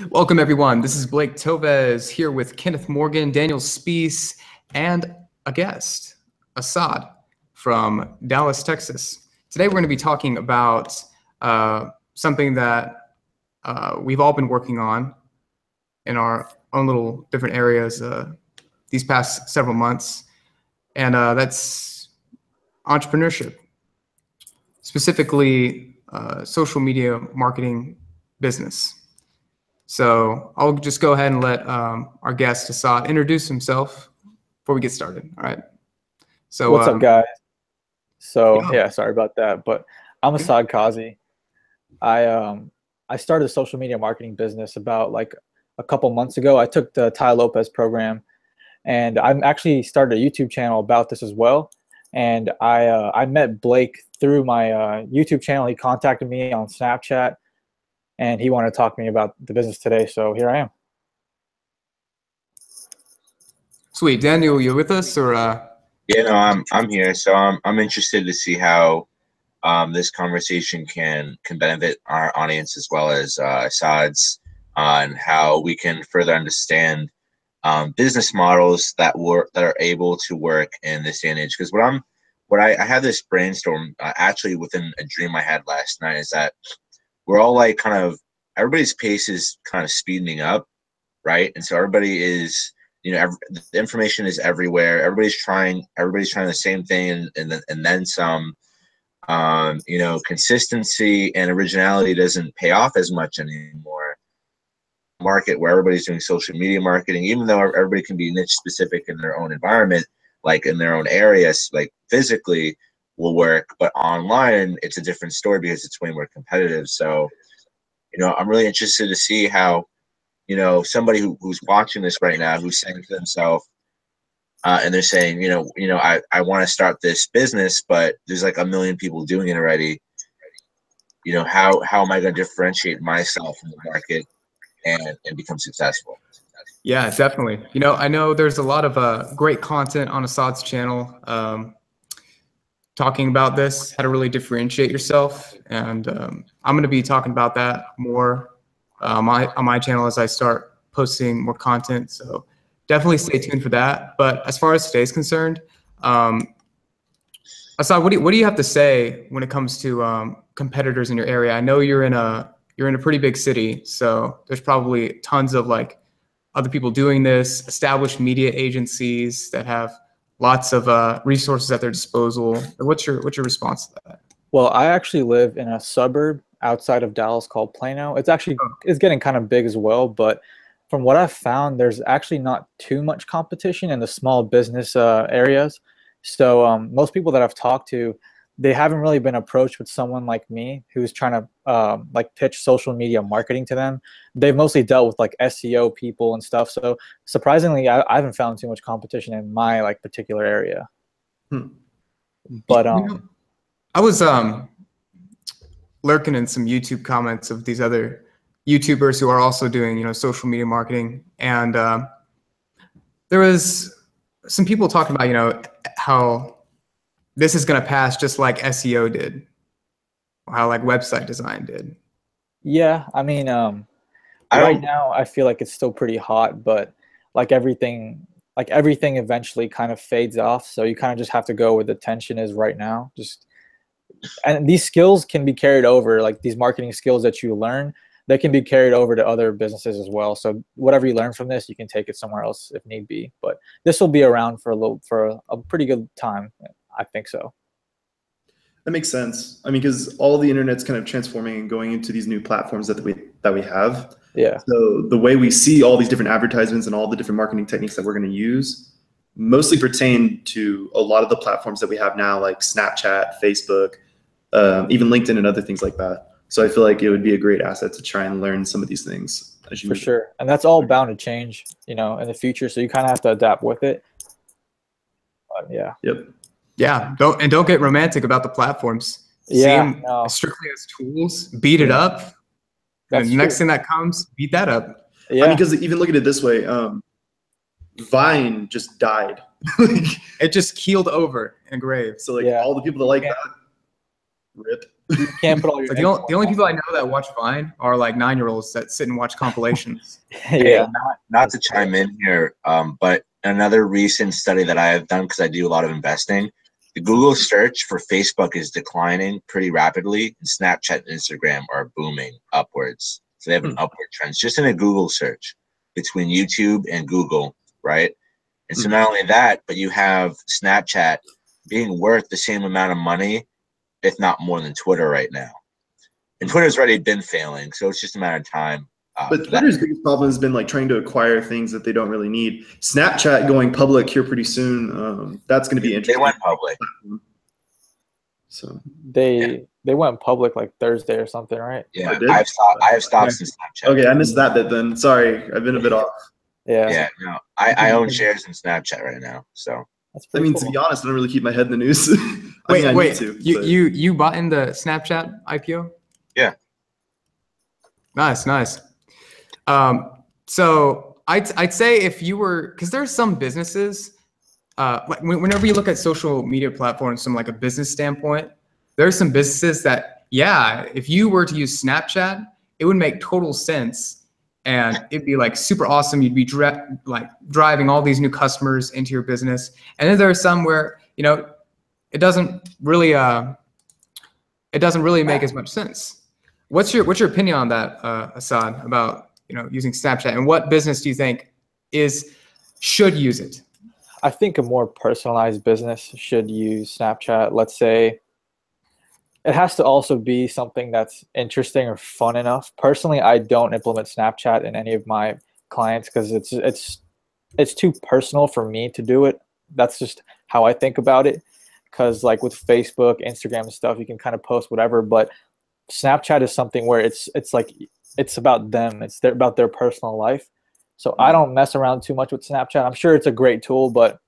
Welcome, everyone. This is Blake Tovez here with Kenneth Morgan, Daniel Speiss, and a guest, Assad from Dallas, Texas. Today, we're going to be talking about something that we've all been working on in our own little different areas these past several months, and that's entrepreneurship, specifically social media marketing business. So I'll just go ahead and let our guest Assad introduce himself before we get started. All right. So what's up, guys? So yeah. yeah, sorry about that, but I'm Assad Kazi. I started a social media marketing business about like a couple months ago. I took the Ty Lopez program, and I'm actually started a YouTube channel about this as well. And I met Blake through my YouTube channel. He contacted me on Snapchat, and he wanted to talk to me about the business today. So here I am. Sweet. Daniel, you with us or? Yeah, no, I'm here. So I'm interested to see how this conversation can benefit our audience as well as Assad's, and how we can further understand business models that are able to work in this day and age. Because I had this brainstorm actually within a dream I had last night, is that we're all like everybody's pace is kind of speeding up, right? And so everybody is, the information is everywhere. Everybody's trying the same thing, and then some. Consistency and originality doesn't pay off as much anymore. Market where everybody's doing social media marketing, even though everybody can be niche specific in their own environment, like in their own areas, like physically will work, but online it's a different story because it's way more competitive. So, I'm really interested to see how, somebody who's watching this right now, who's saying to themselves, and they're saying, I want to start this business, but there's like a million people doing it already. How am I going to differentiate myself in the market and become successful? Yeah, definitely. I know there's a lot of great content on Assad's channel talking about this, how to really differentiate yourself. And I'm going to be talking about that more on my channel as I start posting more content. So definitely stay tuned for that. But as far as today's concerned, Assad, what do you have to say when it comes to competitors in your area? I know you're in a pretty big city, so there's probably tons of like other people doing this, established media agencies that have lots of resources at their disposal. What's your response to that? Well, I actually live in a suburb outside of Dallas called Plano. It's getting kind of big as well, but from what I've found, there's actually not too much competition in the small business areas. So most people that I've talked to, they haven't really been approached with someone like me who's trying to like pitch social media marketing to them. They've mostly dealt with like SEO people and stuff. So surprisingly, I haven't found too much competition in my like particular area. But I was lurking in some YouTube comments of these other YouTubers who are also doing social media marketing, and there was some people talking about how this is going to pass just like SEO did, or how like website design did. Yeah, I mean, right now I feel like it's still pretty hot, but like everything eventually kind of fades off. So you kind of just have to go where the tension is right now. And these skills can be carried over, like these marketing skills that you learn, they can be carried over to other businesses as well. So whatever you learn from this, you can take it somewhere else if need be. But this will be around for a pretty good time. I think so. That makes sense. I mean, because all the internet's kind of transforming and going into these new platforms that we have. Yeah. So the way we see all these different advertisements and all the different marketing techniques that we're going to use mostly pertain to a lot of the platforms that we have now, like Snapchat, Facebook, even LinkedIn and other things like that. So I feel like it would be a great asset to try and learn some of these things. For sure. And that's all bound to change, in the future. So you kind of have to adapt with it. But yeah. Yep. Yeah. Don't get romantic about the platforms. Yeah. See them strictly as tools, beat it up. And the next thing that comes, beat that up. Yeah. I mean, because even look at it this way, Vine just died. It just keeled over in a grave. So like all the people that like that, rip. You can't put all your Like eggs in the only people I know that watch Vine are like 9-year-olds that sit and watch compilations. one. Hey, Yeah. not to chime in here, but another recent study that I have done, because I do a lot of investing, the Google search for Facebook is declining pretty rapidly, and Snapchat and Instagram are booming upwards. So they have an upward trend just in a Google search between YouTube and Google, right? And so not only that, but you have Snapchat being worth the same amount of money, if not more than Twitter right now. And Twitter's already been failing, so it's just a matter of time. But Twitter's biggest problem has been like trying to acquire things that they don't really need. Snapchat going public here pretty soon. That's going to be interesting. They went public. So They went public like Thursday or something, right? Yeah, did? I have stocks in Snapchat. okay, I missed that bit then. Sorry, I've been a bit off. Yeah. Yeah, no, I own shares in Snapchat right now. So That's I pretty mean, cool. to be honest, I don't really keep my head in the news. Wait, I wait. need to, but- You bought in the Snapchat IPO? Yeah. Nice. So I'd say if you were, because there's some businesses, like whenever you look at social media platforms from like a business standpoint, there's some businesses that, yeah, if you were to use Snapchat, it would make total sense, and it'd be like super awesome. You'd be driving all these new customers into your business. And then there are some where, you know, it doesn't really make as much sense. What's your opinion on that, Assad, about, you know, using Snapchat, and what business do you think should use it? I think a more personalized business should use Snapchat. Let's say it has to also be something that's interesting or fun enough. Personally, I don't implement Snapchat in any of my clients because it's too personal for me to do it. That's just how I think about it. Because like with Facebook, Instagram and stuff, you can kind of post whatever, but Snapchat is something where it's about them. It's about their personal life. So I don't mess around too much with Snapchat. I'm sure it's a great tool, but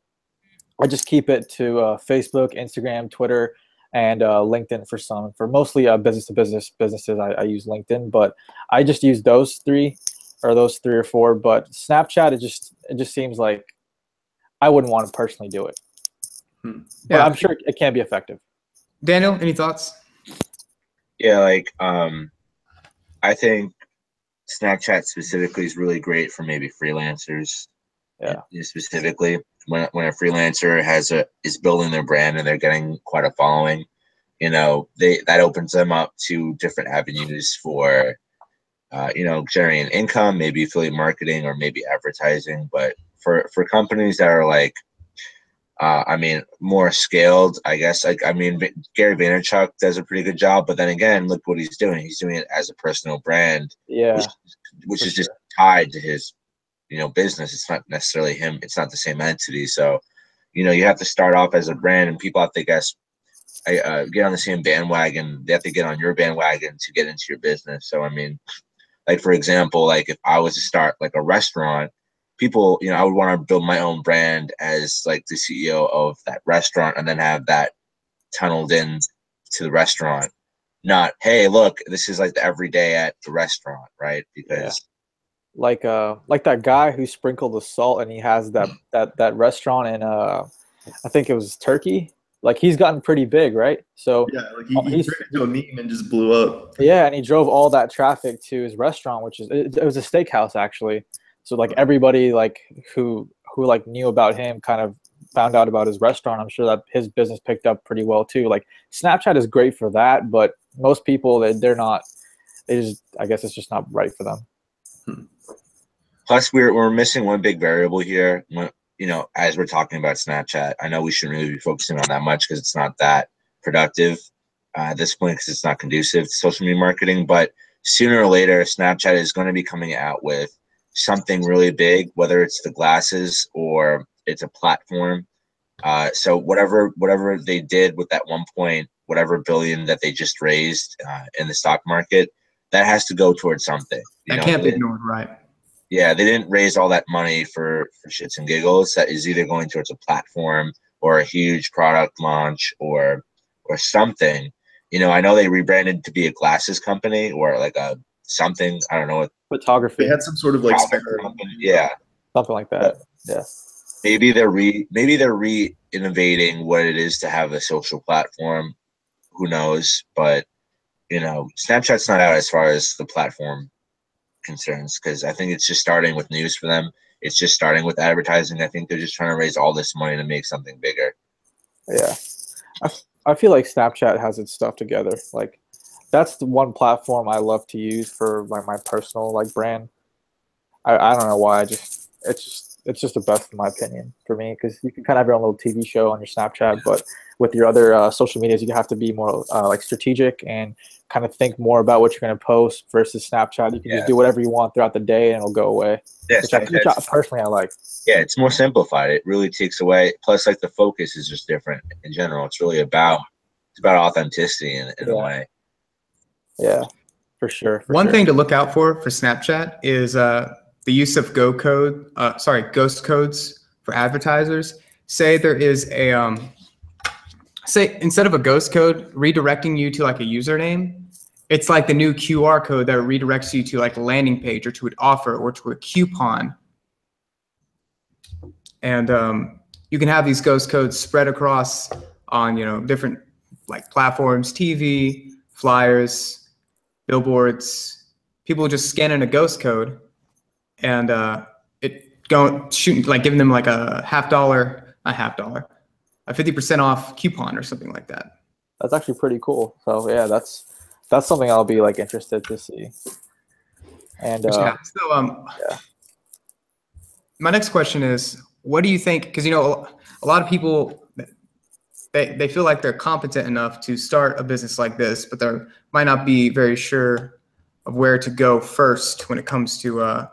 I just keep it to Facebook, Instagram, Twitter, and LinkedIn for some. For mostly business-to-business businesses, I use LinkedIn, but I just use those three or four. But Snapchat, it just seems like I wouldn't want to personally do it. But Yeah. I'm sure it can be effective. Daniel, any thoughts? yeah, like I think Snapchat specifically is really great for maybe freelancers. Yeah. Specifically, when a freelancer is building their brand and they're getting quite a following, you know, that opens them up to different avenues for, you know, generating income, maybe affiliate marketing or maybe advertising. But for companies that are like, I mean, more scaled, I guess. Like, I mean, Gary Vaynerchuk does a pretty good job, but then again, look what he's doing. He's doing it as a personal brand, Yeah. which is just tied to his, you know, business. It's not necessarily him. It's not the same entity. So, you know, you have to start off as a brand, and people have to get on the same bandwagon. They have to get on your bandwagon to get into your business. So, I mean, like, for example, like if I was to start like a restaurant, people, you know, I would want to build my own brand as like the CEO of that restaurant, and then have that tunneled in to the restaurant. Not, hey, look, this is like the everyday at the restaurant, right? Because like that guy who sprinkled the salt, and he has that restaurant in I think it was Turkey. Like, he's gotten pretty big, right? So yeah, like he turned into a meme and just blew up. yeah, and he drove all that traffic to his restaurant, which it was a steakhouse actually. So like everybody like who like knew about him kind of found out about his restaurant. I'm sure that his business picked up pretty well too. Like, Snapchat is great for that, but most people they're not. I guess it's just not right for them. plus we're missing one big variable here. You know, as we're talking about Snapchat, I know we shouldn't really be focusing on that much because it's not that productive at this point, because it's not conducive to social media marketing. But sooner or later, Snapchat is going to be coming out with something really big, whether it's the glasses or it's a platform. So whatever they did with that 1 whatever billion that they just raised in the stock market, that has to go towards something. That can't be ignored, right? Yeah, they didn't raise all that money for shits and giggles. That is either going towards a platform or a huge product launch or something. You know, I know they rebranded to be a glasses company or like a something. I don't know what. Photography. They had some sort of like company. Yeah, something like that. Yeah. maybe they're re-innovating what it is to have a social platform. Who knows? But Snapchat's not out as far as the platform concerns, because I think it's just starting with news for them. It's just starting with advertising. I think they're just trying to raise all this money to make something bigger. Yeah, I feel like Snapchat has its stuff together. Like, that's the one platform I love to use for like my personal like brand. I don't know why. It's just the best in my opinion for me, because you can kind of have your own little TV show on your Snapchat, but with your other social medias, you have to be more like strategic and kind of think more about what you're going to post, versus Snapchat. You can just do whatever you want throughout the day and it'll go away. Yeah, which I personally I like. Yeah, it's more simplified. It really takes away. Plus, like, the focus is just different in general. It's really about authenticity in a way. Yeah, for sure. One thing to look out for Snapchat is the use of ghost codes for advertisers. Say there is a say instead of a ghost code redirecting you to like a username, it's like the new QR code that redirects you to like a landing page or to an offer or to a coupon. And you can have these ghost codes spread across on different like platforms, TV, flyers, billboards. People just scan in a ghost code, and giving them like a a 50% off coupon or something like that. That's actually pretty cool. So yeah, that's something I'll be like interested to see. And my next question is, what do you think? Because a lot of people, they feel like they're competent enough to start a business like this, but they might not be very sure of where to go first when it comes to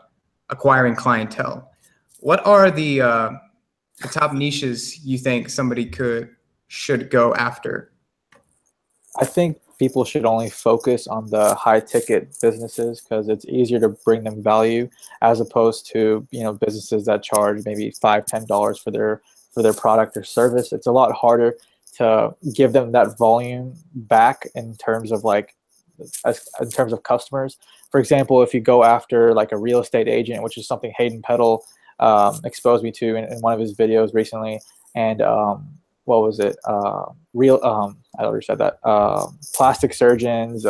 acquiring clientele. What are the top niches you think somebody should go after? I think people should only focus on the high ticket businesses, because it's easier to bring them value, as opposed to businesses that charge maybe $5-10 for their product or service. It's a lot harder to give them that volume back in terms of customers. For example, if you go after like a real estate agent, which is something Hayden Peddle exposed me to in one of his videos recently, and what was it? I already said that. Plastic surgeons,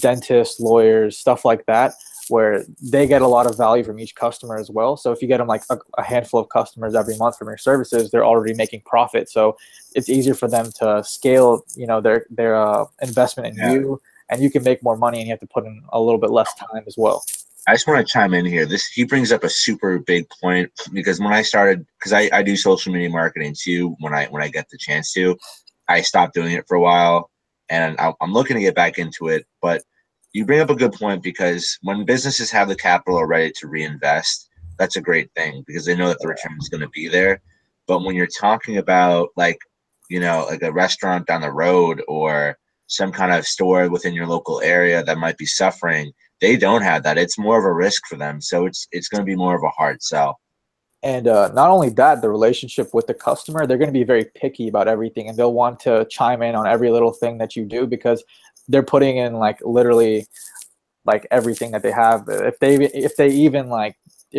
dentists, lawyers, stuff like that, where they get a lot of value from each customer as well. So if you get them like a handful of customers every month from your services, they're already making profit. So it's easier for them to scale, their investment in you, and you can make more money, and you have to put in a little bit less time as well. I just want to chime in here. He brings up a super big point, because when I started, because I do social media marketing too, when I get the chance to, I stopped doing it for a while, and I'm looking to get back into it. But you bring up a good point, because when businesses have the capital ready to reinvest, that's a great thing, because they know that the return is going to be there. But when you're talking about like a restaurant down the road, or some kind of store within your local area that might be suffering, they don't have that. It's more of a risk for them. So it's going to be more of a hard sell. And not only that, the relationship with the customer, they're going to be very picky about everything, and they'll want to chime in on every little thing that you do, because they're putting in like literally like everything that they have. If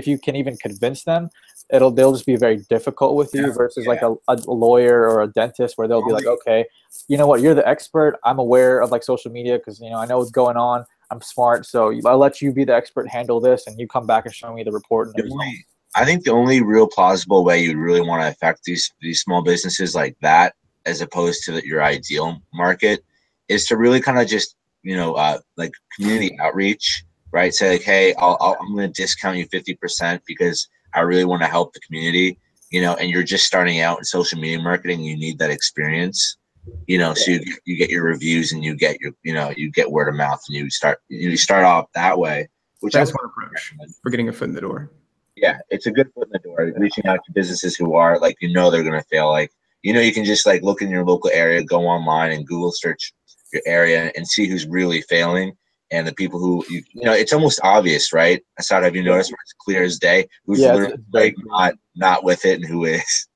you can even convince them, they'll just be very difficult with you, versus like a lawyer or a dentist, where they'll be like, okay, you know what, you're the expert. I'm aware of like social media, because I know what's going on. I'm smart, so I'll let you be the expert, handle this, and you come back and show me the report and the results. I think the only real plausible way you'd really want to affect these small businesses like that, as opposed to your ideal market, is to really kind of just like community outreach, right? Say like, hey, I'm going to discount you 50% because I really want to help the community, and you're just starting out in social media marketing. You need that experience. So you get your reviews, and you get you get word of mouth, and you start off that way. Which that's one approach for getting a foot in the door. Yeah, it's a good foot in the door. Reaching out to businesses who are like they're gonna fail. Like you can just like look in your local area, go online and Google search your area and see who's really failing, and the people who it's almost obvious, right? Asad, have you noticed where it's clear as day who's literally like not with it and who is?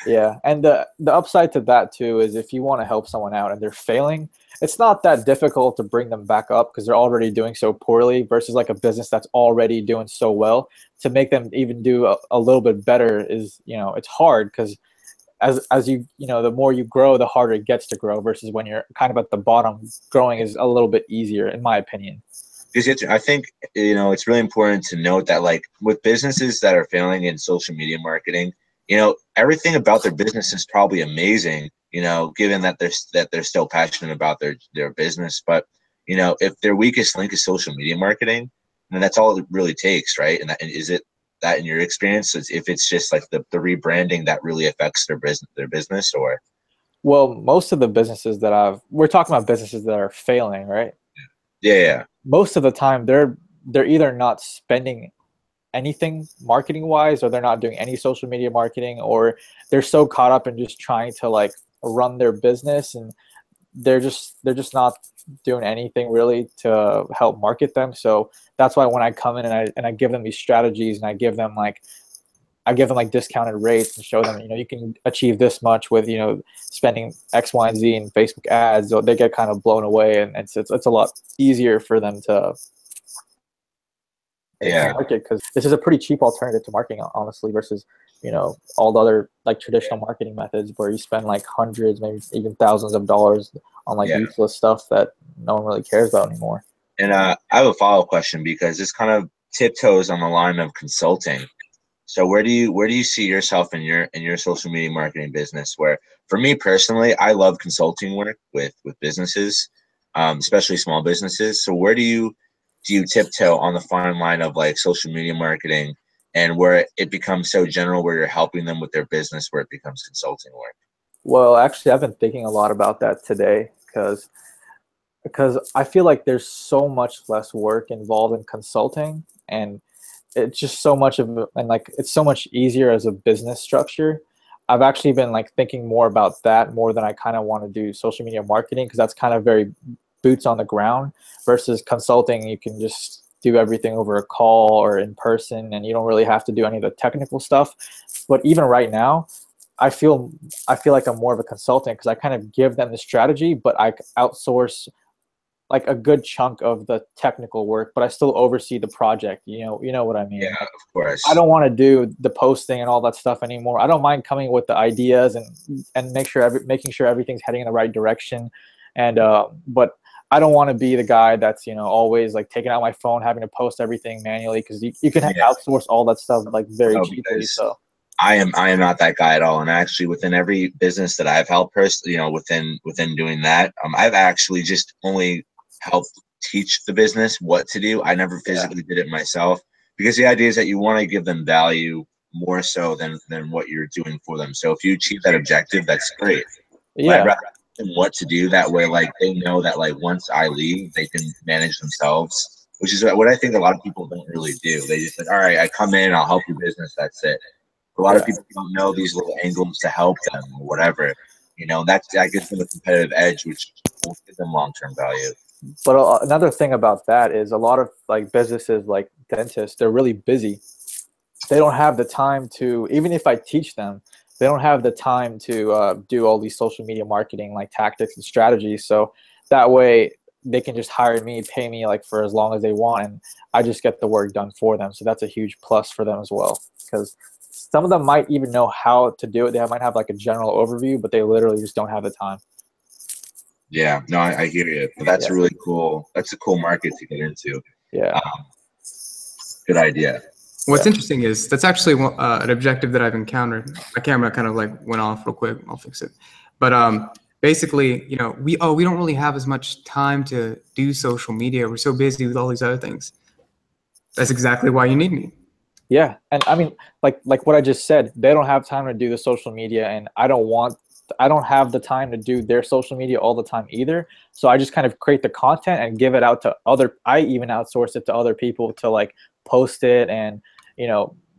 Yeah, and the upside to that too is, if you want to help someone out and they're failing, it's not that difficult to bring them back up, because they're already doing so poorly, versus like a business that's already doing so well. To make them even do a little bit better is, it's hard, because as you the more you grow, the harder it gets to grow, versus when you're kind of at the bottom, growing is a little bit easier, in my opinion. Because I think, it's really important to note that, like, with businesses that are failing in social media marketing, everything about their business is probably amazing, given that they're still passionate about their business. But, if their weakest link is social media marketing, then that's all it really takes, right? And is it that, in your experience, if it's just like the rebranding that really affects their business, or? Well, most of the businesses we're talking about businesses that are failing, right? Yeah. Most of the time they're either not spending anything marketing wise, or they're not doing any social media marketing, or they're so caught up in just trying to like run their business, and they're just not doing anything really to help market them. So that's why when I come in and I give them these strategies, and I give them like discounted rates, and show them, you can achieve this much with, spending X, Y, and Z in Facebook ads, so they get kind of blown away, and it's a lot easier for them to market, because this is a pretty cheap alternative to marketing, honestly, versus, all the other like traditional marketing methods where you spend like hundreds, maybe even thousands of dollars on like useless stuff that no one really cares about anymore. And I have a follow-up question, because this kind of tiptoes on the line of consulting. So where do you see yourself in your social media marketing business? Where, for me personally, I love consulting work with businesses, especially small businesses. So where do you tiptoe on the fine line of like social media marketing, and where it becomes so general, where you're helping them with their business, where it becomes consulting work? Well, actually, I've been thinking a lot about that today, because I feel like there's so much less work involved in consulting, and it's just so much it's so much easier as a business structure. I've actually been like thinking more about that more than I kind of want to do social media marketing, because that's kind of very boots on the ground, versus consulting. You can just do everything over a call or in person, and you don't really have to do any of the technical stuff. But even right now, I feel like I'm more of a consultant, because I kind of give them the strategy, but I outsource like a good chunk of the technical work, but I still oversee the project. You know what I mean? Yeah, of course. I don't want to do the posting and all that stuff anymore. I don't mind coming with the ideas and making sure everything's heading in the right direction. And but I don't want to be the guy that's always like taking out my phone, having to post everything manually, because you can outsource all that stuff like very cheaply. So I am not that guy at all. And actually, within every business that I've helped within doing that, I've actually just only helped teach the business what to do. I never physically did it myself, because the idea is that you want to give them value more so than what you're doing for them. So if you achieve that objective, that's great. Yeah. I'd rather tell them what to do, that way, like, they know that, like, once I leave, they can manage themselves, which is what I think a lot of people don't really do. They just like, all right, I come in, I'll help your business, that's it. A lot of people don't know these little angles to help them or whatever. That gives them a competitive edge, which will give them long-term value. But another thing about that is a lot of like businesses like dentists, they're really busy. They don't have the time to, even if I teach them, they don't have the time to do all these social media marketing like tactics and strategies. So that way they can just hire me, pay me like for as long as they want, and I just get the work done for them. So that's a huge plus for them as well, because some of them might even know how to do it. They might have like a general overview, but they literally just don't have the time. Yeah, no, I hear you. But that's really cool. That's a cool market to get into. Yeah. Good idea. What's interesting is that's actually an objective that I've encountered. My camera kind of like went off real quick. I'll fix it. But basically, we don't really have as much time to do social media. We're so busy with all these other things. That's exactly why you need me. Yeah, and I mean, like what I just said, they don't have time to do the social media, and I don't have the time to do their social media all the time either. So I just kind of create the content and give it out to I even outsource it to other people to like post it and,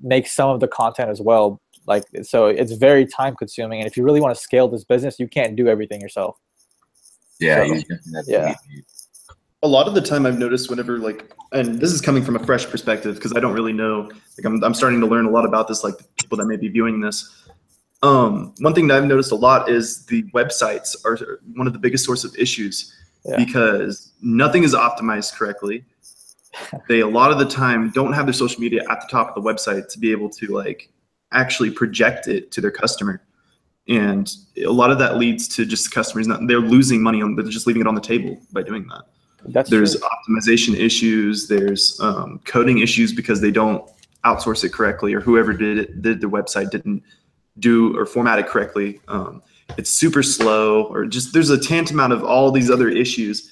make some of the content as well. Like, so it's very time consuming. And if you really want to scale this business, you can't do everything yourself. Yeah. So, a lot of the time I've noticed whenever and this is coming from a fresh perspective, because I don't really know, I'm starting to learn a lot about this, like the people that may be viewing this. One thing that I've noticed a lot is the websites are one of the biggest source of issues, because nothing is optimized correctly. They, a lot of the time, don't have their social media at the top of the website to be able to actually project it to their customer. And a lot of that leads to just customers they're losing money on, they're just leaving it on the table by doing that. There's true. optimization issues. There's coding issues because they don't outsource it correctly, or whoever did the website didn't do or format it correctly. It's super slow, or just there's a tantamount of all these other issues,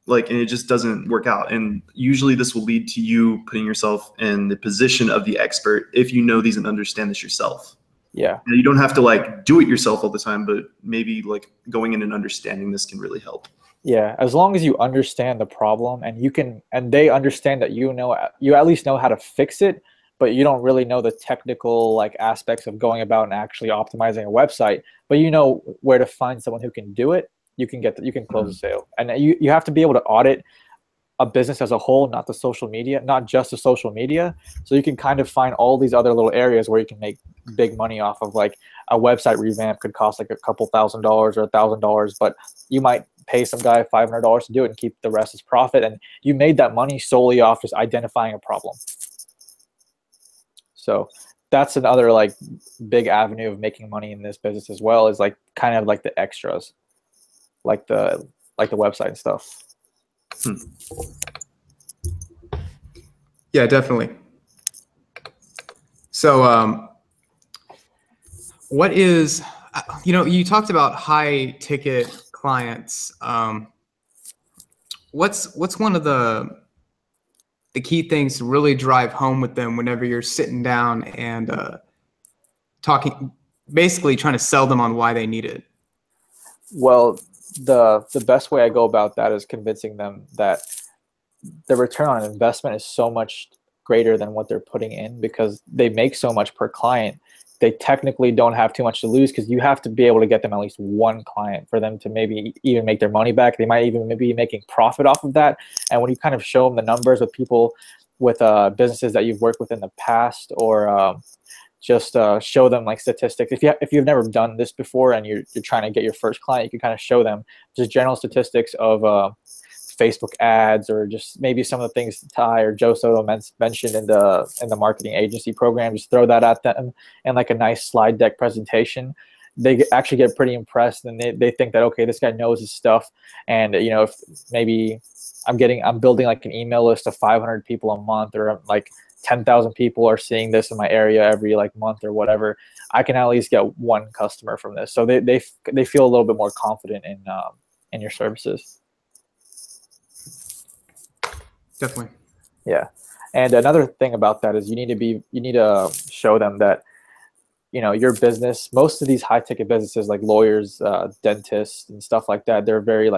and it just doesn't work out. And usually this will lead to you putting yourself in the position of the expert if you know these and understand this yourself. Yeah. And you don't have to do it yourself all the time, but maybe going in and understanding this can really help. Yeah, as long as you understand the problem and they understand that you at least know how to fix it, but you don't really know the technical aspects of going about and actually optimizing a website, but you know where to find someone who can do it, you can close the sale. And you have to be able to audit a business as a whole, not just the social media. So you can kind of find all these other little areas where you can make big money off of. A website revamp could cost a couple $1,000 or $1,000, but you might pay some guy $500 to do it and keep the rest as profit. And you made that money solely off just identifying a problem. So that's another big avenue of making money in this business as well, is kind of the extras, the website and stuff. Yeah, definitely. So what is, you talked about high ticket clients. What's one of the key things to really drive home with them whenever you're sitting down and talking, basically trying to sell them on why they need it? Well, the best way I go about that is convincing them that the return on investment is so much greater than what they're putting in, because they make so much per client. They technically don't have too much to lose, because you have to be able to get them at least one client for them to maybe even make their money back. They might even be making profit off of that. And when you kind of show them the numbers with people, with businesses that you've worked with in the past, or just show them statistics. If you've never done this before and you're trying to get your first client, you can kind of show them just general statistics of Facebook ads, or just maybe some of the things Ty or Joe Soto mentioned in the marketing agency program. Just throw that at them and a nice slide deck presentation. They actually get pretty impressed, and they think that, okay, this guy knows his stuff. And if maybe I'm building an email list of 500 people a month, or 10,000 people are seeing this in my area every month or whatever, I can at least get one customer from this. So they feel a little bit more confident in your services. Definitely. Yeah. And another thing about that is you need to show them that, your business, most of these high ticket businesses like lawyers, dentists and stuff like that, they're very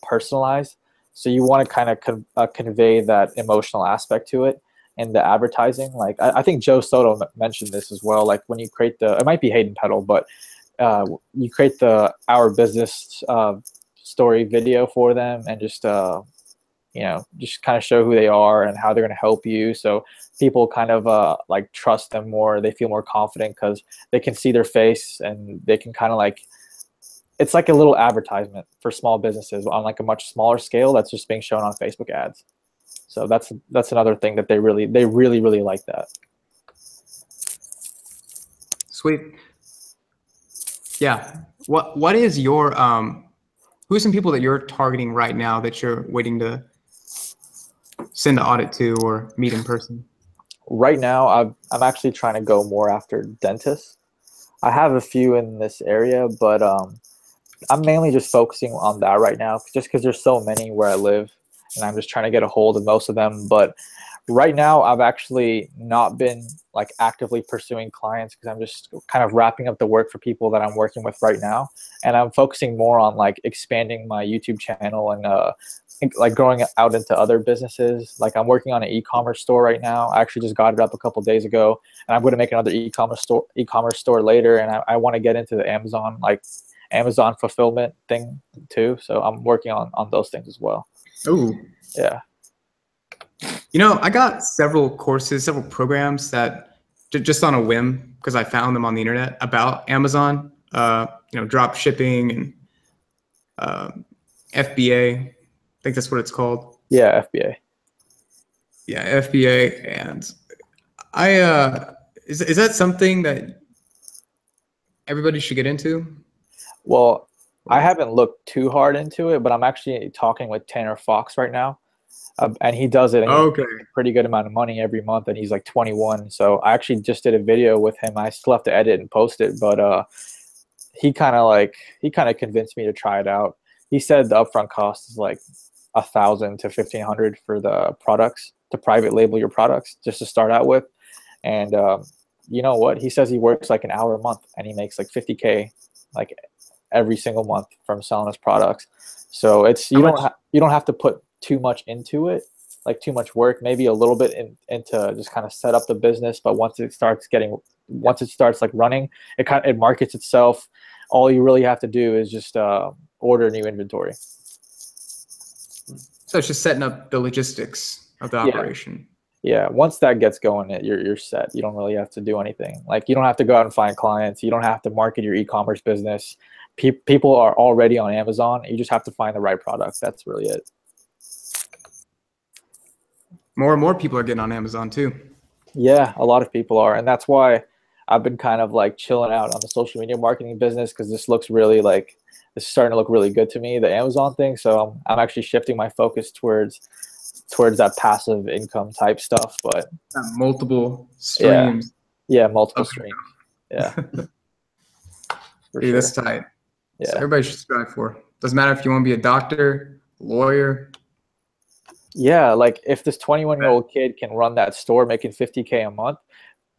personalized. So you want to kind of convey that emotional aspect to it in the advertising. I think Joe Soto mentioned this as well. When you create it might be Hayden Peddle, but you create the Our Business story video for them, and just kind of show who they are and how they're going to help you. So people kind of trust them more. They feel more confident because they can see their face, and they can kind of it's like a little advertisement for small businesses on a much smaller scale that's just being shown on Facebook ads. So that's another thing that they really like that. Sweet. Yeah. What is your who are some people that you're targeting right now that you're waiting to send an audit to or meet in person? Right now, I'm actually trying to go more after dentists. I have a few in this area, but I'm mainly just focusing on that right now, just because there's so many where I live, and I'm just trying to get a hold of most of them. But right now, I've actually not been actively pursuing clients, because I'm just kind of wrapping up the work for people that I'm working with right now, and I'm focusing more on expanding my YouTube channel and growing out into other businesses. I'm working on an e-commerce store right now. I actually just got it up a couple days ago, and I'm going to make another e-commerce store later, and I want to get into the Amazon fulfillment thing too. So I'm working on those things as well. Oh, yeah. I got several courses, several programs that just on a whim, because I found them on the internet, about Amazon, drop shipping and FBA. I think that's what it's called. Yeah, FBA. Yeah, FBA. And I is that something that everybody should get into? Well, I haven't looked too hard into it, but I'm actually talking with Tanner Fox right now. And he does it, and Okay. he makes a pretty good amount of money every month, and he's like 21. So I actually just did a video with him. I still have to edit and post it, but he kind of convinced me to try it out. He said the upfront cost is like $1,000 to $1,500 for the products, to private label your products just to start out with. And you know what? He says he works like an hour a month, and he makes like 50K like every single month from selling his products. So it's you don't have to put too much into it, like too much work, maybe a little bit into just kind of set up the business. But once it starts like running, it markets itself. All you really have to do is just order new inventory. So it's just setting up the logistics of the operation. Yeah, once that gets going, you're set. You don't really have to do anything. Like, you don't have to go out and find clients. You don't have to market your e-commerce business. People are already on Amazon. You just have to find the right product. That's really it. More and more people are getting on Amazon too. Yeah, a lot of people are. And that's why I've been kind of like chilling out on the social media marketing business, because this is starting to look really good to me, the Amazon thing. So I'm actually shifting my focus towards that passive income type stuff. But multiple streams. Yeah, multiple streams. Yeah. Dude, that's tight. Yeah. So everybody should strive for. Doesn't matter if you want to be a doctor, lawyer. Yeah, like if this 21-year-old kid can run that store making 50K a month,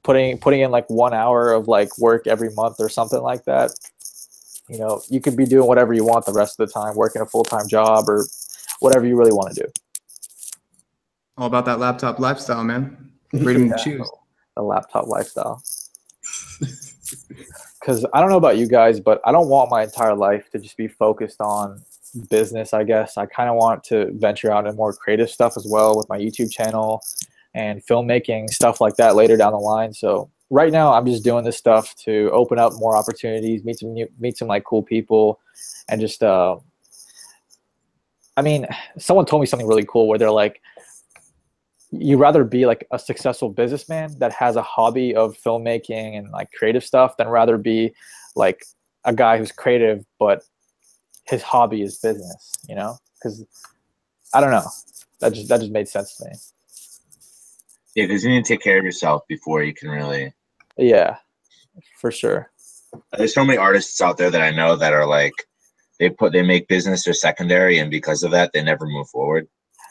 putting in like 1 hour of like work every month or something like that, you know, you could be doing whatever you want the rest of the time, working a full-time job or whatever you really want to do. All about that laptop lifestyle, man. Freedom to choose. The laptop lifestyle. Because I don't know about you guys, but I don't want my entire life to just be focused on business, I guess. I kind of want to venture out in more creative stuff as well with my YouTube channel and filmmaking, stuff like that later down the line. So right now I'm just doing this stuff to open up more opportunities, meet some like cool people, and just I mean, someone told me something really cool where they're like, you'd rather be like a successful businessman that has a hobby of filmmaking and like creative stuff than rather be like a guy who's creative but his hobby is business, you know? Because I don't know, that just made sense to me. Yeah, because you need to take care of yourself before you can really. Yeah, for sure. There's so many artists out there that I know that are like, they make business their secondary, and because of that, they never move forward.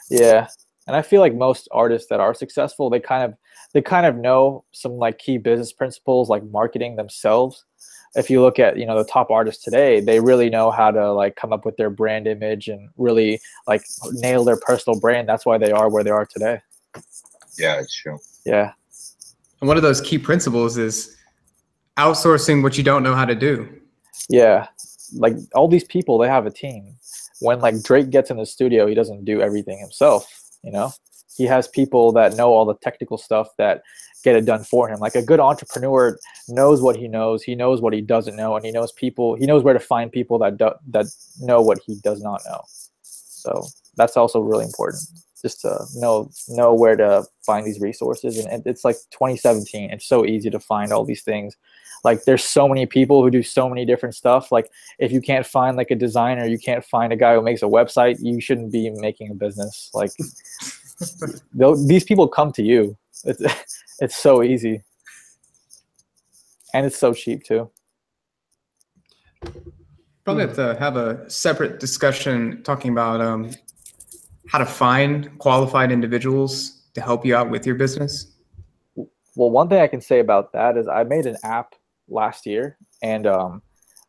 Yeah, and I feel like most artists that are successful, they kind of know some like key business principles, like marketing themselves. If you look at, you know, the top artists today, they really know how to like come up with their brand image and really like nail their personal brand. That's why they are where they are today. Yeah, it's true. Yeah. And one of those key principles is outsourcing what you don't know how to do. Yeah. Like all these people, they have a team. When like Drake gets in the studio, he doesn't do everything himself, you know? He has people that know all the technical stuff that get it done for him. Like a good entrepreneur knows what he knows what he doesn't know, and he knows where to find people that know what he does not know. So that's also really important, just to know where to find these resources. And it's like 2017, it's so easy to find all these things. Like there's so many people who do so many different stuff. Like if you can't find like a designer, you can't find a guy who makes a website, you shouldn't be making a business. Like these people come to you. It's so easy, and it's so cheap too. Probably have to have a separate discussion talking about how to find qualified individuals to help you out with your business. Well, one thing I can say about that is I made an app last year, and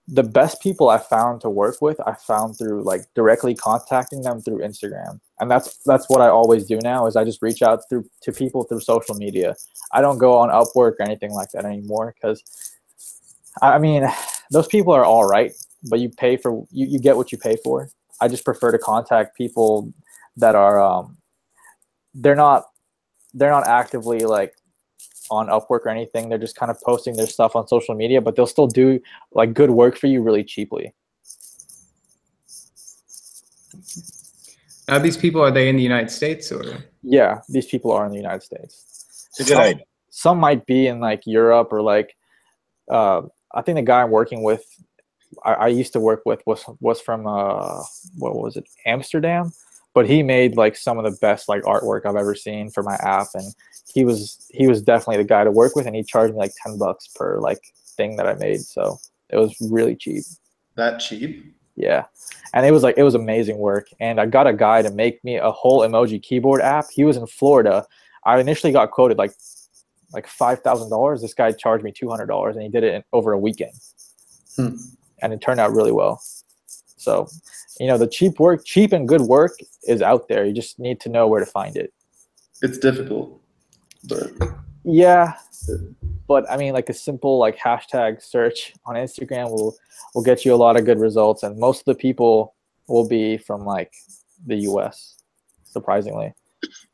the best people I found to work with, I found through like directly contacting them through Instagram. And that's what I always do now, is I just reach out to people through social media. I don't go on Upwork or anything like that anymore, because I mean, those people are all right, but you get what you pay for. I just prefer to contact people that are they're not actively like on Upwork or anything. They're just kind of posting their stuff on social media, but they'll still do like good work for you really cheaply. Now, these people, are they in the United States or? Yeah, these people are in the United States. It's a good idea. Some might be in like Europe or like I think the guy I'm working with, I used to work with was from what was it, Amsterdam, but he made like some of the best like artwork I've ever seen for my app, and he was definitely the guy to work with, and he charged me like $10 per like thing that I made, so it was really cheap. That cheap? Yeah, and it was amazing work, and I got a guy to make me a whole emoji keyboard app. He was in Florida. I initially got quoted like $5,000. This guy charged me $200, and he did it in over a weekend. And it turned out really well. So, you know, the cheap and good work is out there. You just need to know where to find it. It's difficult, but yeah. But I mean, like a simple like hashtag search on Instagram will get you a lot of good results, and most of the people will be from like the US, surprisingly.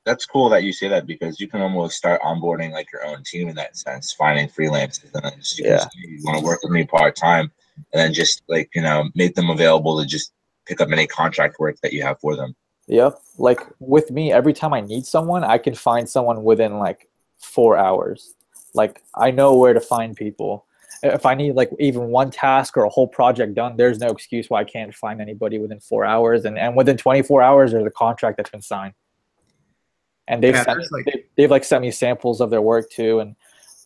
That's cool that you say that, because you can almost start onboarding like your own team in that sense, finding freelancers, and then just you want to work with me part-time, and then just like, you know, make them available to just pick up any contract work that you have for them. Yep. Like with me, every time I need someone, I can find someone within like 4 hours. Like I know where to find people. If I need like even one task or a whole project done, there's no excuse why I can't find anybody within 4 hours. And within 24 hours, there's a contract that's been signed. And they've sent me samples of their work too, and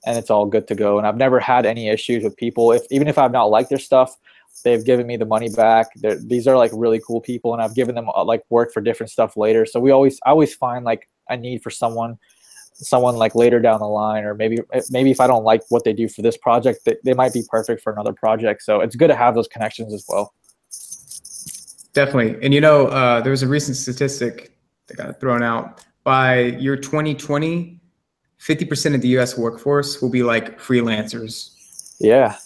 it's all good to go. And I've never had any issues with people. Even if I've not liked their stuff, they've given me the money back. These are like really cool people, and I've given them like work for different stuff later. So I always find like a need for someone like later down the line, or maybe if I don't like what they do for this project, they might be perfect for another project. So it's good to have those connections as well. Definitely. And you know, there was a recent statistic that got thrown out. By year 2020, 50% of the US workforce will be like freelancers. Yeah.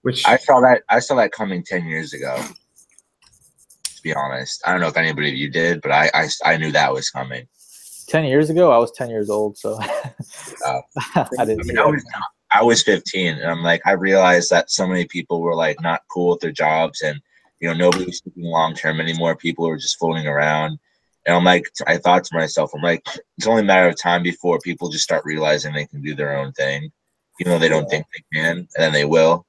Which I saw that coming 10 years ago, to be honest. I don't know if anybody of you did, but I knew that was coming. 10 years ago, I was 10 years old, so I didn't see that. I was 15, and I'm like, I realized that so many people were like not cool with their jobs, and you know, nobody was thinking long term anymore. People were just floating around. And I'm like, I thought to myself, I'm like, it's only a matter of time before people just start realizing they can do their own thing, even though they don't think they can, and then they will,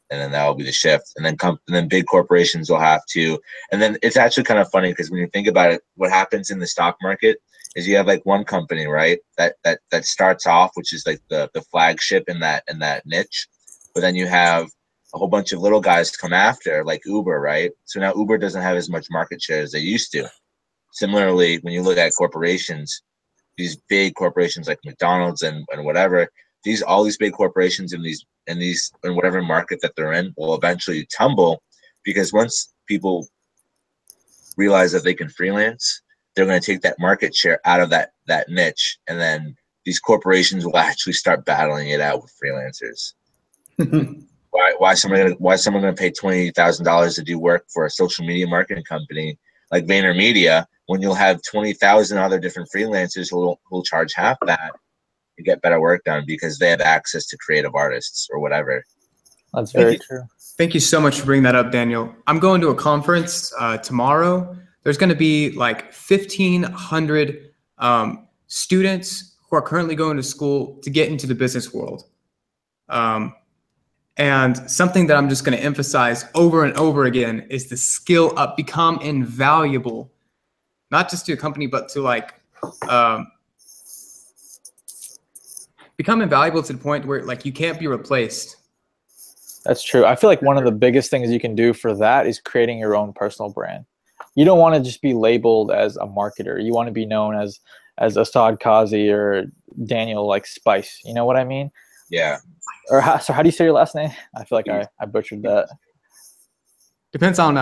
and then that will be the shift. And then big corporations will have to, and then it's actually kind of funny because when you think about it, what happens in the stock market is you have like one company, right, that starts off, which is like the flagship in that niche, but then you have a whole bunch of little guys come after, like Uber, right? So now Uber doesn't have as much market share as they used to. Similarly, when you look at corporations, these big corporations like McDonald's and whatever, all these big corporations in whatever market that they're in will eventually tumble, because once people realize that they can freelance, they're going to take that market share out of that niche, and then these corporations will actually start battling it out with freelancers. Why someone going to pay $20,000 to do work for a social media marketing company like VaynerMedia, when you'll have 20,000 other different freelancers who'll charge half that to get better work done because they have access to creative artists or whatever. That's very true. Thank you so much for bringing that up, Daniel. I'm going to a conference tomorrow. There's going to be like 1,500 students who are currently going to school to get into the business world. And something that I'm just going to emphasize over and over again is the skill up, become invaluable, not just to a company, but to like become invaluable to the point where like you can't be replaced. That's true. I feel like one of the biggest things you can do for that is creating your own personal brand. You don't want to just be labeled as a marketer. You want to be known as Assad Kazi or Daniel like Speiss. You know what I mean? Yeah. Or so how do you say your last name? I feel like I butchered that. Depends on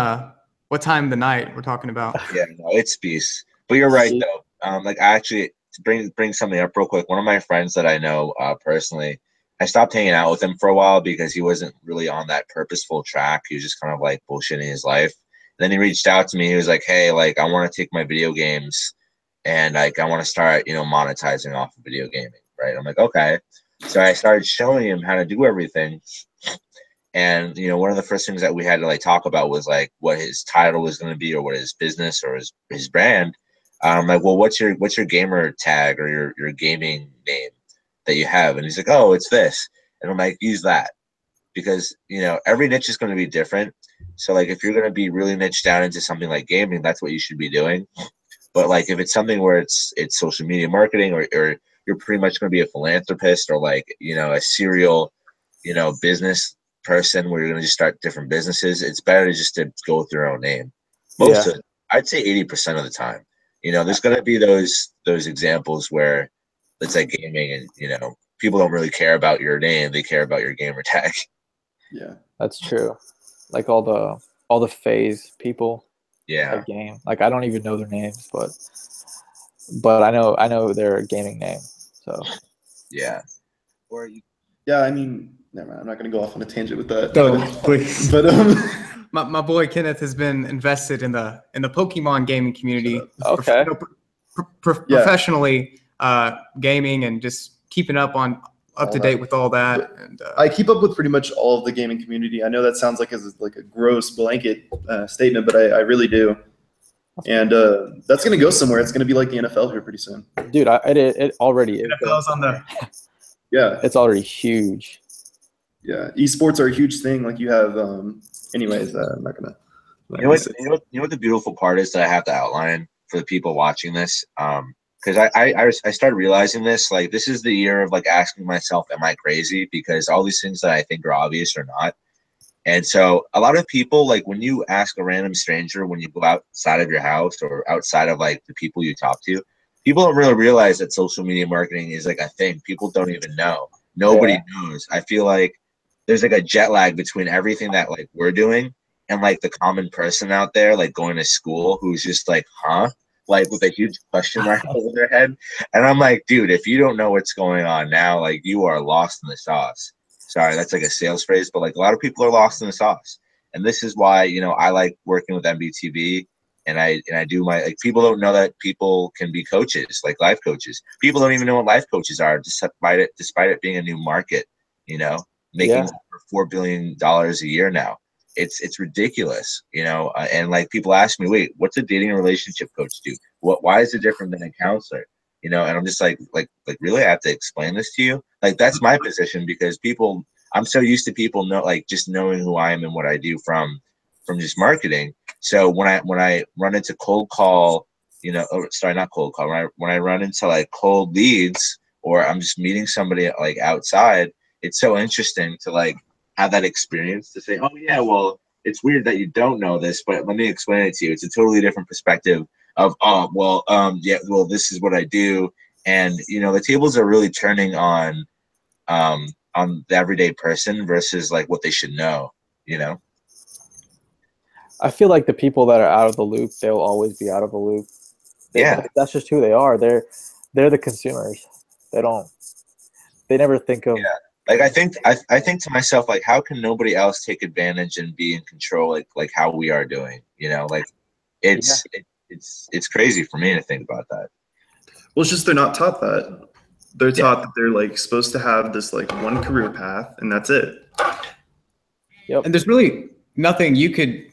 what time of the night we're talking about. Yeah, no, it's Speiss. But you're right though. Like I actually, to bring something up real quick, one of my friends that I know personally, I stopped hanging out with him for a while because he wasn't really on that purposeful track. He was just kind of like bullshitting his life. And then he reached out to me. He was like, hey, like I want to take my video games and like I want to start, you know, monetizing off of video gaming, right? I'm like, okay. So I started showing him how to do everything. And, you know, one of the first things that we had to like talk about was like what his title was going to be or what his business or his brand. I'm like, well, what's your gamer tag or your gaming name that you have? And he's like, oh, it's this. And I'm like, use that. because, you know, every niche is going to be different. So like if you're going to be really niche down into something like gaming, that's what you should be doing. But like if it's something where it's social media marketing, or you're pretty much going to be a philanthropist, or like, you know, a serial, you know, business person where you're going to just start different businesses, it's better to just to go with your own name. Most of it, I'd say 80% of the time. You know, there's going to be those examples where it's like gaming and, you know, people don't really care about your name. They care about your gamer tag. Yeah, That's true. Like all the phase people. Yeah. Game. Like I don't even know their names, but I know their gaming name. So yeah. Or yeah. I mean, never mind. I'm not going to go off on a tangent with that. No, please. But my boy Kenneth has been invested in the Pokemon gaming community. Okay. Professionally, gaming and just keeping up to date with all that. And I keep up with pretty much all of the gaming community. I know that sounds like a gross blanket statement, but I really do. And that's going to go somewhere. It's going to be like the NFL here pretty soon. Dude, it already is. NFL's on the. Yeah. It's already huge. Yeah. Esports are a huge thing. Like you have, anyways, I'm not going to. You know what the beautiful part is that I have to outline for the people watching this? Because I started realizing this, like, this is the year of like asking myself, am I crazy? Because all these things that I think are obvious are not. And so a lot of people, like when you ask a random stranger, when you go outside of your house or outside of like the people you talk to, people don't really realize that social media marketing is like a thing. People don't even know. Nobody knows. I feel like there's like a jet lag between everything that like we're doing and like the common person out there, like going to school, who's just like, huh? Like with a huge question mark over their head. And I'm like, dude, if you don't know what's going on now, like you are lost in the sauce. Sorry, that's like a sales phrase, but like a lot of people are lost in the sauce. And this is why, you know, I like working with MBTV, and I do my, like, people don't know that people can be coaches, like life coaches. People don't even know what life coaches are, despite it being a new market, you know, making over $4 billion a year now. It's ridiculous, you know, and like people ask me, wait, what's a dating and relationship coach do? Why is it different than a counselor? You know, and I'm just like really, I have to explain this to you? Like, that's my position, because I'm so used to people just knowing who I am and what I do from just marketing. So when I run into cold call, you know, not cold call, when I run into like cold leads, or I'm just meeting somebody like outside, it's so interesting to like have that experience to say, oh yeah, well, it's weird that you don't know this, but let me explain it to you. It's a totally different perspective of, this is what I do. And, you know, the tables are really turning on the everyday person versus like what they should know, you know? I feel like the people that are out of the loop, they'll always be out of the loop. That's just who they are. They're the consumers. They never think of. Yeah. Like I think to myself, like, how can nobody else take advantage and be in control like how we are doing? You know, like it's crazy for me to think about that. Well, it's just they're not taught that. They're taught that they're like supposed to have this like one career path, and that's it. Yep. And there's really nothing you could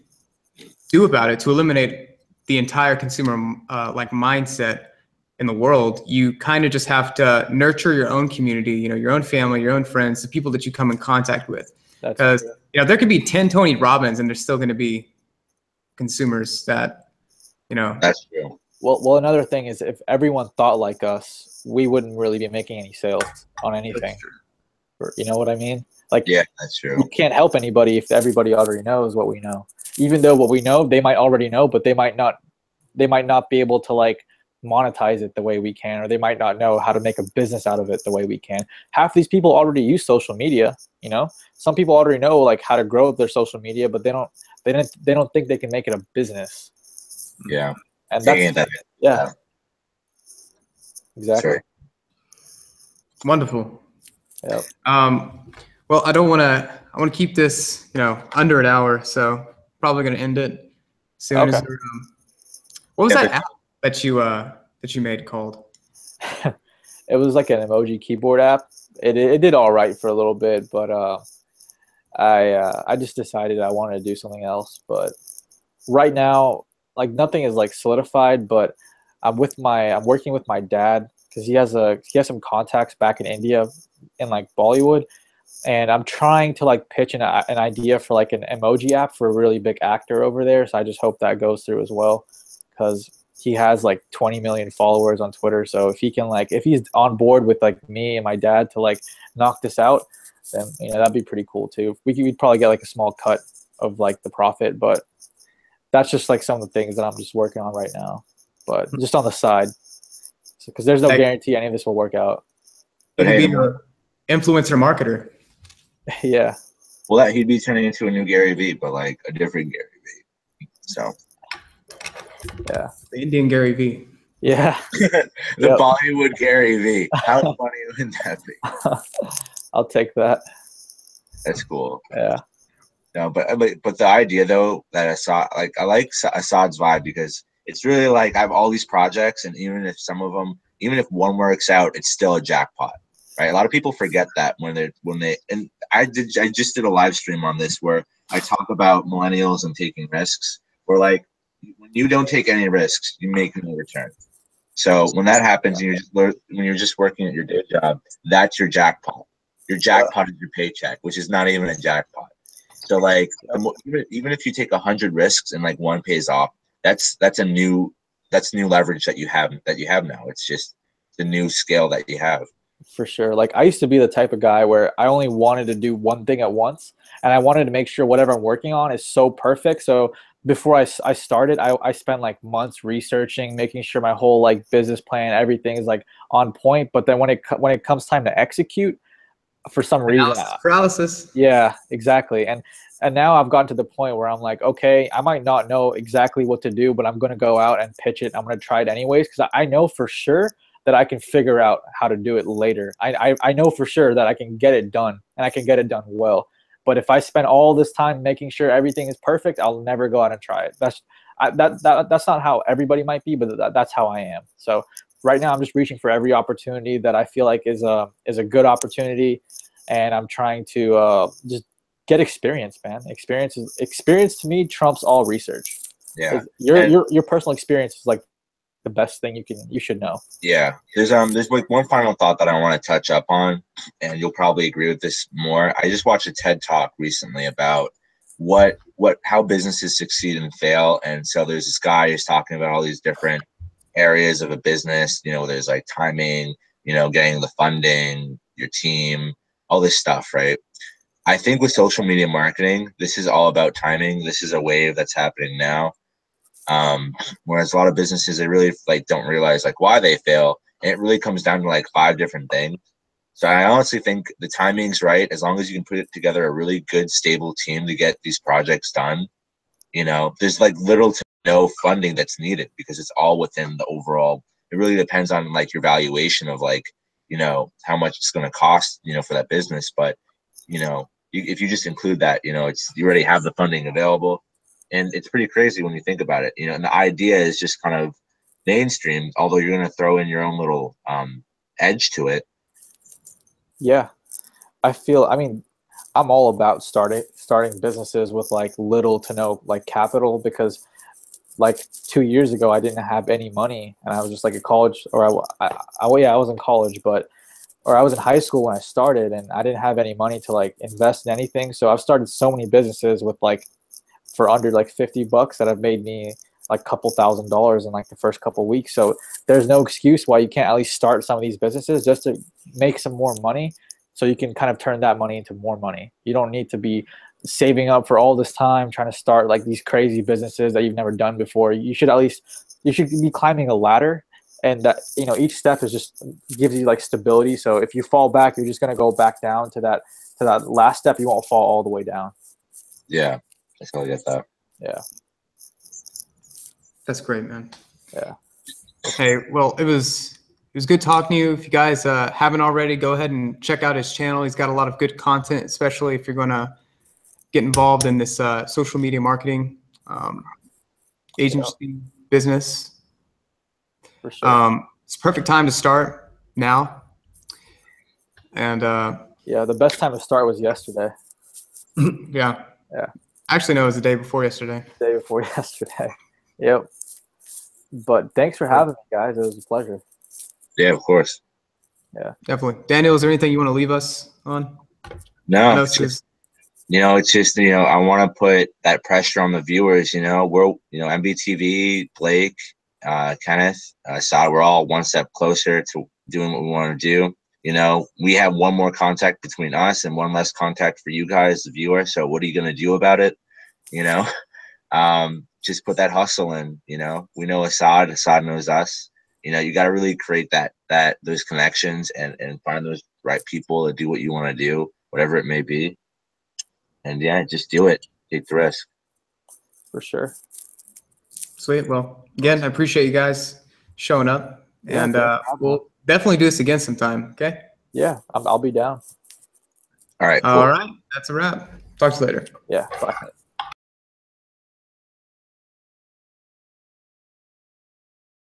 do about it to eliminate the entire consumer mindset in the world. You kind of just have to nurture your own community, you know, your own family, your own friends, the people that you come in contact with. Because, you know, there could be 10 Tony Robbins and there's still going to be consumers that, you know. That's true. Well, another thing is, if everyone thought like us, we wouldn't really be making any sales on anything. You know what I mean? Like, yeah, that's true. We can't help anybody if everybody already knows what we know. Even though what we know, they might already know, but they might not be able to like monetize it the way we can, or they might not know how to make a business out of it the way we can. Half these people already use social media, you know. Some people already know like how to grow their social media, but they don't think they can make it a business. Yeah. And that's exactly. Sure. Wonderful. Yep. Well, I want to keep this, you know, under an hour, so probably going to end it soon. Okay. What was that app that you made called? It was like an emoji keyboard app. It did all right for a little bit, but I just decided I wanted to do something else. But right now, like, nothing is like solidified. But I'm working with my dad, because he has some contacts back in India, in like Bollywood, and I'm trying to like pitch an idea for like an emoji app for a really big actor over there. So I just hope that goes through as well, because he has like 20 million followers on Twitter. So if he can like, if he's on board with like me and my dad to like knock this out, then that'd be pretty cool too. We'd probably get like a small cut of like the profit, but that's just like some of the things that I'm just working on right now, but just on the side, because there's no guarantee any of this will work out. But hey, be an influencer marketer. Yeah. Well, he'd be turning into a new Gary Vee, but like a different Gary Vee. So. Yeah. The Indian Gary Vee. Yeah. The Bollywood Gary Vee. How funny would that be? I'll take that. That's cool. Yeah. No, but the idea though that Assad, like I like Assad's vibe, because it's really like I have all these projects, and even if some of them, even if one works out, it's still a jackpot, right? A lot of people forget that when they and I just did a live stream on this where I talk about millennials and taking risks. Where like when you don't take any risks, you make no return. So when that happens, and when you're just working at your day job, that's your jackpot. Your jackpot is your paycheck, which is not even a jackpot. So like even if you take 100 risks and like one pays off, that's new leverage that you have now. It's just the new scale that you have. For sure. Like I used to be the type of guy where I only wanted to do one thing at once, and I wanted to make sure whatever I'm working on is so perfect. So before I started, I spent like months researching, making sure my whole like business plan, everything is like on point. But then when it comes time to execute, for some reason, paralysis. Yeah, exactly. And now I've gotten to the point where I'm like, okay, I might not know exactly what to do, but I'm going to go out and pitch it. I'm going to try it anyways, because I know for sure that I can figure out how to do it later. I know for sure that I can get it done, and I can get it done well. But if I spend all this time making sure everything is perfect, I'll never go out and try it. That's not how everybody might be, but that's how I am. So right now I'm just reaching for every opportunity that I feel like is a good opportunity, and I'm trying to just get experience, man. Experience to me trumps all research. Yeah. Your personal experience is like the best thing you should know. Yeah. There's like one final thought that I want to touch up on, and you'll probably agree with this more. I just watched a TED Talk recently about how businesses succeed and fail. And so there's this guy who's talking about all these different areas of a business. There's like timing, getting the funding, your team, all this stuff, right? I think with social media marketing, this is all about timing. This is a wave that's happening now. Whereas a lot of businesses, they really like don't realize like why they fail. And it really comes down to like 5 different things. So I honestly think the timing's right. As long as you can put together a really good, stable team to get these projects done, there's like little to no funding that's needed, because it's all within the overall. It really depends on like your valuation of like, how much it's going to cost, for that business. But, if you just include that, you already have the funding available. And it's pretty crazy when you think about it, and the idea is just kind of mainstream, although you're going to throw in your own little edge to it. Yeah. I'm all about starting businesses with like little to no like capital, because like 2 years ago, I didn't have any money, and I was just like at college, or I was in college, or I was in high school when I started, and I didn't have any money to like invest in anything. So I've started so many businesses with like for under like $50 that have made me like a couple $1,000s in like the first couple weeks. So there's no excuse why you can't at least start some of these businesses just to make some more money, so you can kind of turn that money into more money. You don't need to be saving up for all this time trying to start like these crazy businesses that you've never done before. You should be climbing a ladder, and that each step is just gives you like stability. So if you fall back, you're just going to go back down to that last step. You won't fall all the way down. Yeah, I totally get that. Yeah, that's great, man. Yeah. Hey, well, it was good talking to you. If you guys haven't already, go ahead and check out his channel. He's got a lot of good content, especially if you're going to get involved in this social media marketing agency business. For sure. It's a perfect time to start now. And yeah, the best time to start was yesterday. Yeah. Yeah. Actually, no, it was the day before yesterday. The day before yesterday. Yep. But thanks for having me, guys. It was a pleasure. Yeah, of course. Yeah. Definitely. Daniel, is there anything you want to leave us on? No, No, it's just, it's just, I want to put that pressure on the viewers. We're, MBTV, Blake, Kenneth, Saad, we're all one step closer to doing what we want to do. We have one more contact between us and one less contact for you guys, the viewer. So what are you going to do about it? Just put that hustle in. We know Assad knows us. You got to really create those connections and find those right people to do what you want to do, whatever it may be. And yeah, just do it. Take the risk. For sure. Sweet. Well, again, I appreciate you guys showing up, Yeah, and we'll definitely do this again sometime. Okay. Yeah, I'll be down. All right. Cool. All right. That's a wrap. Talk to you later. Yeah, bye.